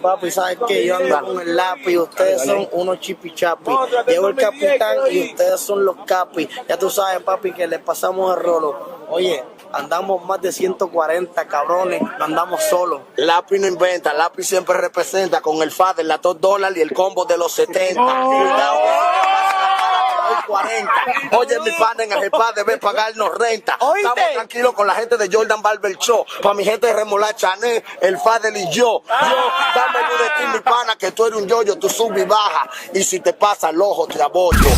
Papi, ¿sabes qué? Yo ando con el lápiz y ustedes son unos chipichapi. Llevo el capitán y ustedes son los capis. Ya tú sabes, papi, que le pasamos el rolo. Oye, andamos más de 140, cabrones, no andamos solos. Lápiz no inventa, lápiz siempre representa con el Fader, la $2 y el combo de los 70. Cuidado, 40. Oye, mi pana, en el spa debe pagarnos renta. Estamos tranquilos con la gente de Jordan Barber Show. Para mi gente de Remolar Chanel, el Fader y yo. Dame luz de ti, mi pana, que tú eres un yoyo, tú subes y bajas. Y si te pasa el ojo, te abollo.